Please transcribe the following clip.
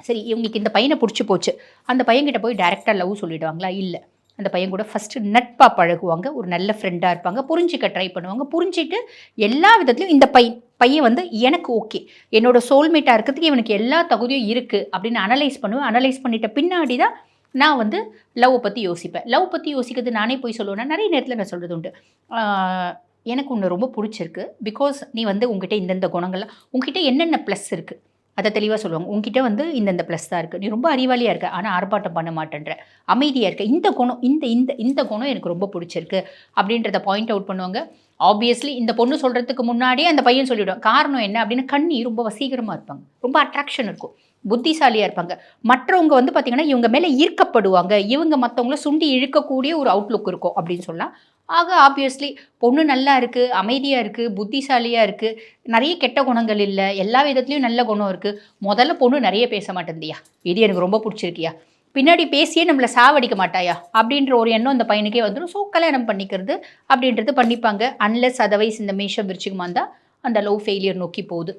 சரி இவங்களுக்கு இந்த பையனை பிடிச்சி போச்சு, அந்த பையன்கிட்ட போய் டைரெக்டாக லவ் சொல்லிடுவாங்களா? இல்லை. அந்த பையன் கூட ஃபஸ்ட்டு நட்பாக பழகுவாங்க, ஒரு நல்ல ஃப்ரெண்டாக இருப்பாங்க, புரிஞ்சிக்க ட்ரை பண்ணுவாங்க, புரிஞ்சிட்டு எல்லா விதத்துலையும் இந்த பையன் வந்து எனக்கு ஓகே, என்னோட சோல்மேட்டாக இருக்கிறதுக்கு இவனுக்கு எல்லா தகுதியும் இருக்குது அப்படின்னு அனலைஸ் பண்ணுவேன். அனலைஸ் பண்ணிட்ட பின்னாடி தான் நான் வந்து லவ் பற்றி யோசிப்பேன். லவ் பற்றி யோசிக்கிறது நானே போய் சொல்லுவேன்னா, நிறைய நேரத்தில் நான் சொல்கிறது உண்டு. எனக்கு உன்னை ரொம்ப பிடிச்சிருக்கு, பிகாஸ் நீ வந்து உங்ககிட்ட இந்தந்த குணங்கள்லாம், உங்ககிட்ட என்னென்ன ப்ளஸ் இருக்குது அதை தெளிவாக சொல்லுவாங்க. உங்ககிட்ட வந்து இந்தந்த ப்ளஸ் தான் இருக்குது, நீ ரொம்ப அறிவாளியாக இருக்க, ஆனால் ஆர்ப்பாட்டம் பண்ண மாட்டேன்ற, அமைதியாக இருக்க, இந்த குணம் இந்த இந்த இந்த குணம் எனக்கு ரொம்ப பிடிச்சிருக்கு அப்படின்றத பாயிண்ட் அவுட் பண்ணுவாங்க. ஆப்வியஸ்லி இந்த பொண்ணு சொல்கிறதுக்கு முன்னாடியே அந்த பையன் சொல்லிவிடுவான். காரணம் என்ன அப்படின்னு, கண்ணி ரொம்ப வசீகரமாக இருப்பாங்க, ரொம்ப அட்ராக்ஷன் இருக்கும், புத்திசாலியாக இருப்பாங்க. மற்றவங்க வந்து பார்த்திங்கன்னா இவங்க மேலே ஈர்க்கப்படுவாங்க, இவங்க மற்றவங்கள சுண்டி இழுக்கக்கூடிய ஒரு அவுட்லுக் இருக்கும் அப்படின்னு சொல்லலாம். ஆக ஆப்வியஸ்லி பொண்ணு நல்லா இருக்குது, அமைதியாக இருக்குது, புத்திசாலியாக இருக்குது, நிறைய கெட்ட குணங்கள் இல்லை, எல்லா விதத்துலேயும் நல்ல குணம் இருக்குது. முதல்ல பொண்ணு நிறைய பேச மாட்டேன்தியா, இது எனக்கு ரொம்ப பிடிச்சிருக்கியா, பின்னாடி பேசியே நம்மளை சாவடிக்க மாட்டாயா அப்படின்ற ஒரு எண்ணம் இந்த பையனுக்கே வந்துடும். ஸோ கல்யாணம் பண்ணிக்கிறது அப்படின்றது பண்ணிப்பாங்க. அன்லெஸ் அதர்வைஸ் இந்த மேஷம் விருச்சிகமாக இருந்தால் அந்த லவ் ஃபெயிலியர் நோக்கி போகுது.